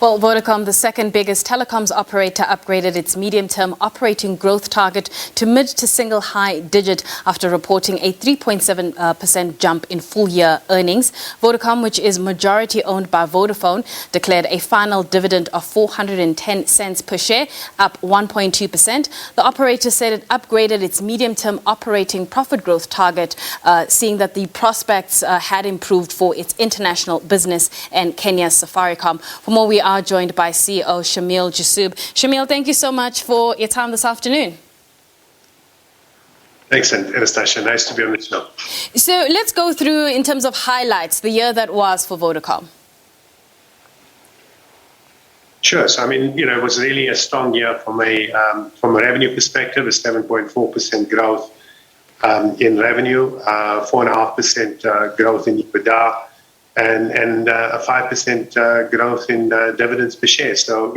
Well, Vodacom, the second biggest telecoms operator, upgraded its medium-term operating growth target to mid to single high digit after reporting a 3.7% jump in full-year earnings. Vodacom, which is majority owned by Vodafone, declared a final dividend of 410 cents per share, up 1.2%. The operator said it upgraded its medium-term operating profit growth target, seeing that the prospects had improved for its international business and Kenya's Safaricom. For more, we are joined by CEO Shameel Joosub. Shameel, thank you so much for your time this afternoon. Thanks, Anastasia. Nice to be on the show. So let's go through, in terms of highlights, the year that was for Vodacom. Sure. So, it was really a strong year from a revenue perspective, a 7.4% growth in revenue, 4.5% growth in EBITDA, and a 5% growth in dividends per share. So,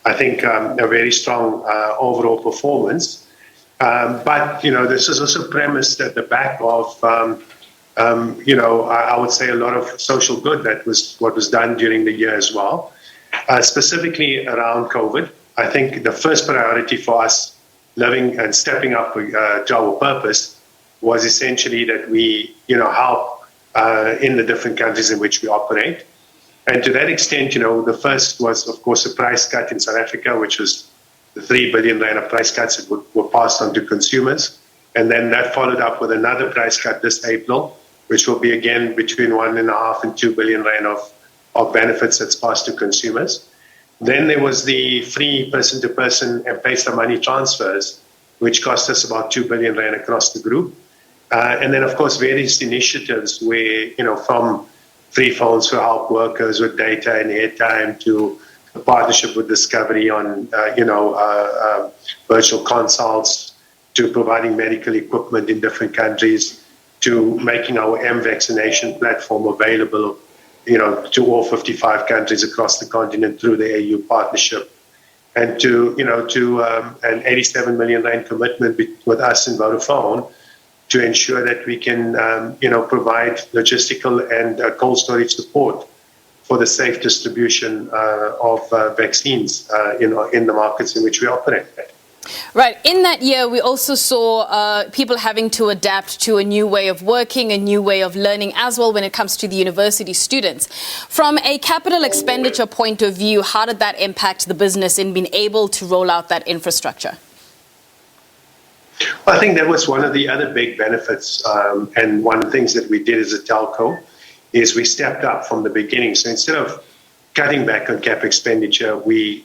I think a very strong overall performance. But, this is also premised at the back of, I would say a lot of social good that was what was done during the year as well, specifically around COVID. I think the first priority for us living and stepping up to our purpose was essentially that we, help in the different countries in which we operate. And to that extent, the first was, of course, a price cut in South Africa, which was the 3 billion rand of price cuts that were passed on to consumers. And then that followed up with another price cut this April, which will be again between 1.5 and 2 billion rand of benefits that's passed to consumers. Then there was the free person-to-person M-Pesa money transfers, which cost us about 2 billion rand across the group. And then, of course, various initiatives where, from free phones for help workers with data and airtime to a partnership with Discovery on, virtual consults, to providing medical equipment in different countries, to making our M-Vaccination platform available, to all 55 countries across the continent through the AU partnership. And to an 87 million rand commitment with us in Vodafone, to ensure that we can, provide logistical and cold storage support for the safe distribution of vaccines, in the markets in which we operate. Right. In that year, we also saw people having to adapt to a new way of working, a new way of learning as well when it comes to the university students. From a capital expenditure point of view, how did that impact the business in being able to roll out that infrastructure? Well, I think that was one of the other big benefits, and one of the things that we did as a telco is we stepped up from the beginning. So instead of cutting back on capital expenditure, we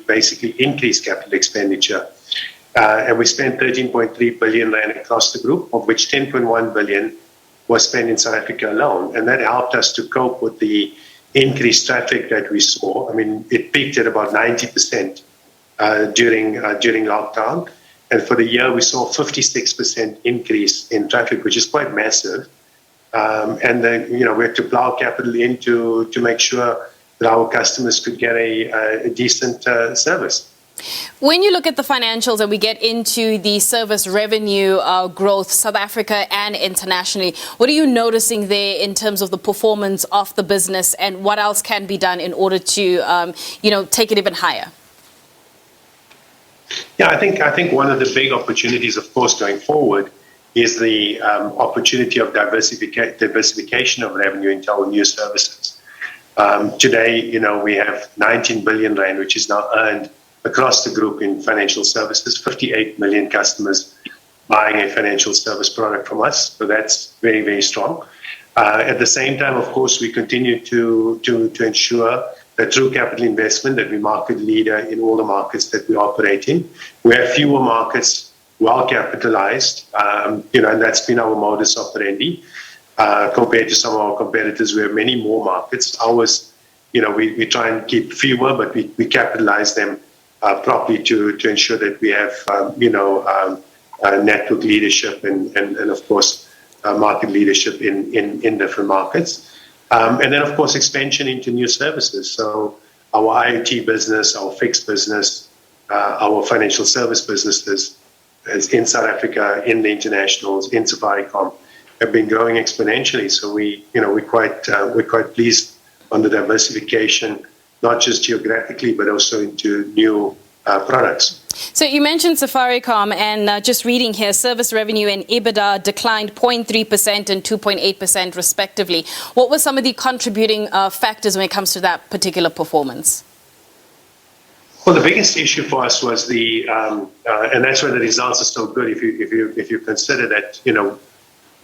basically increased capital expenditure, and we spent 13.3 billion rand across the group, of which 10.1 billion was spent in South Africa alone, and that helped us to cope with the increased traffic that we saw. It peaked at about 90% during lockdown. And for the year, we saw a 56% increase in traffic, which is quite massive. And then, we had to plow capital in to make sure that our customers could get a decent service. When you look at the financials and we get into the service revenue growth, South Africa and internationally, what are you noticing there in terms of the performance of the business, and what else can be done in order to, take it even higher? Yeah, I think one of the big opportunities, of course, going forward is the opportunity of diversification of revenue into our new services. Today, we have 19 billion rand, which is now earned across the group in financial services, 58 million customers buying a financial service product from us. So that's very, very strong. At the same time, of course, we continue to ensure that through capital investment that we market leader in all the markets that we operate in. We have fewer markets well capitalized, and that's been our modus operandi. Compared to some of our competitors, we have many more markets. Ours, we try and keep fewer, but we capitalize them properly to ensure that we have, network leadership and of course, market leadership in different markets. And then, of course, expansion into new services. So our IoT business, our fixed business, our financial service businesses in South Africa, in the internationals, in Safaricom, have been growing exponentially. So we're quite pleased on the diversification not just geographically, but also into new products. So you mentioned Safaricom, and just reading here, service revenue and EBITDA declined 0.3% and 2.8% respectively. What were some of the contributing factors when it comes to that particular performance? Well, the biggest issue for us was and that's why the results are so good. If you consider that,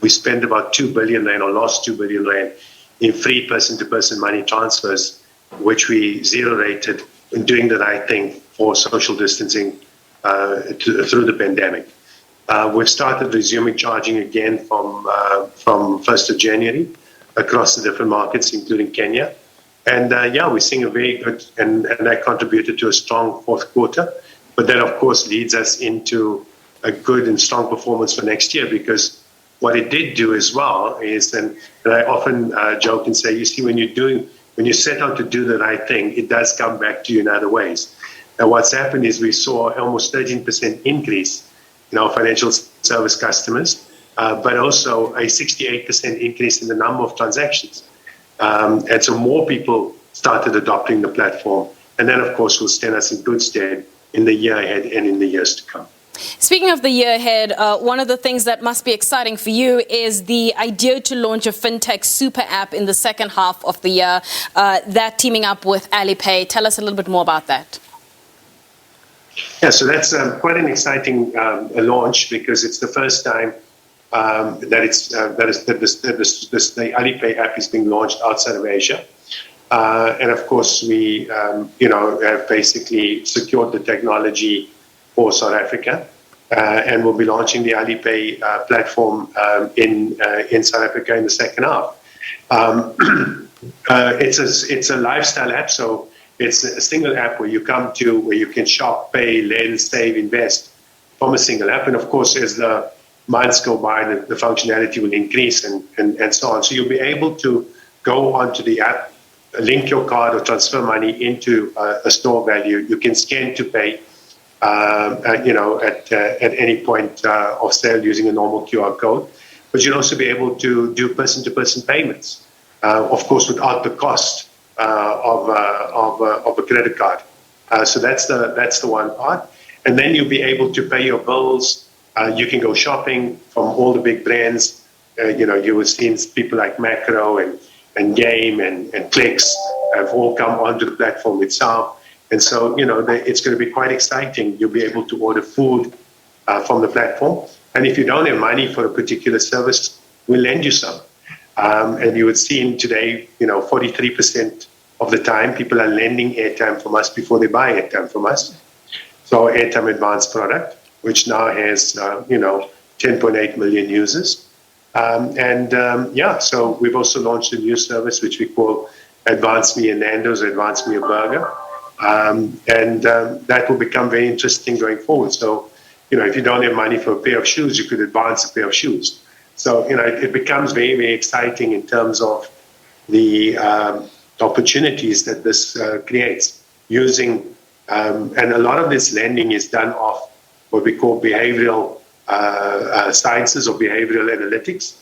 we spent about 2 billion rand or lost 2 billion rand in free person-to-person money transfers, which we zero-rated in doing the right thing for social distancing through the pandemic. We've started resuming charging again from 1st of January across the different markets, including Kenya. And we're seeing a very good, and that contributed to a strong fourth quarter. But that, of course, leads us into a good and strong performance for next year, because what it did do as well is, and I often joke and say, you see, when you set out to do the right thing, it does come back to you in other ways. And what's happened is we saw almost 13% increase in our financial service customers, but also a 68% increase in the number of transactions. And so more people started adopting the platform. And then, of course, will stand us in good stead in the year ahead and in the years to come. Speaking of the year ahead, one of the things that must be exciting for you is the idea to launch a Fintech super app in the second half of the year, that teaming up with Alipay. Tell us a little bit more about that. Yeah, so that's quite an exciting launch, because it's the first time that the Alipay app is being launched outside of Asia. And of course, we have basically secured the technology for South Africa, and we'll be launching the Alipay platform in South Africa in the second half. It's a lifestyle app, so it's a single app where you come to, where you can shop, pay, lend, save, invest from a single app. And of course, as the months go by, the functionality will increase and so on. So you'll be able to go onto the app, link your card or transfer money into a store value. You can scan to pay, at any point of sale using a normal QR code. But you'll also be able to do person-to-person payments, of course, without the cost of a credit card. So that's the one part. And then you'll be able to pay your bills. You can go shopping from all the big brands. You will see people like Macro and Game and Clicks have all come onto the platform itself. And so, it's going to be quite exciting. You'll be able to order food from the platform. And if you don't have money for a particular service, we'll lend you some. And you would see today, 43% of the time, people are lending airtime from us before they buy airtime from us. So our Airtime Advance product, which now has, 10.8 million users. So we've also launched a new service, which we call Advance Me a Nando's, Advance Me a Burger. That will become very interesting going forward. So, if you don't have money for a pair of shoes, you could advance a pair of shoes. So, it becomes very, very exciting in terms of the opportunities that this creates using, and a lot of this lending is done off what we call behavioral sciences or behavioral analytics.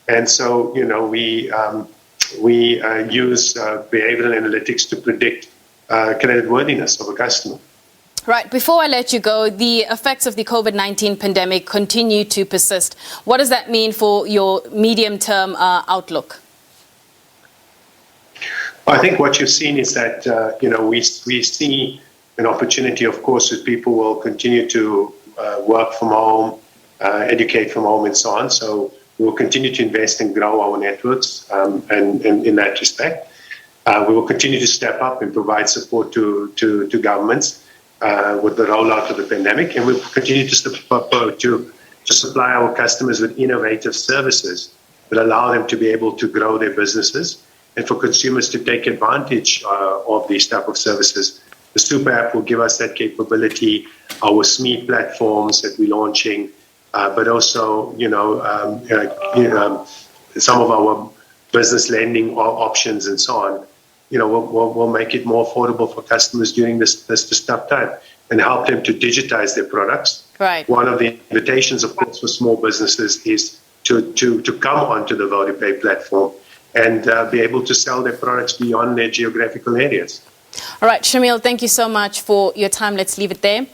And so, we use behavioral analytics to predict creditworthiness of a customer. Right. Before I let you go, the effects of the COVID-19 pandemic continue to persist. What does that mean for your medium-term outlook? Well, I think what you've seen is that, we see an opportunity, of course, that people will continue to work from home, educate from home, and so on. So we will continue to invest and grow our networks, and in that respect. We will continue to step up and provide support to governments with the rollout of the pandemic, and we'll continue to step up to supply our customers with innovative services that allow them to be able to grow their businesses, and for consumers to take advantage of these type of services. The super app will give us that capability, our SME platforms that we're launching, but also some of our business lending options and so on. We'll make it more affordable for customers during this tough time and help them to digitize their products. Right. One of the invitations, of course, for small businesses is to come onto the Vodapay platform and be able to sell their products beyond their geographical areas. All right, Shameel, thank you so much for your time. Let's leave it there.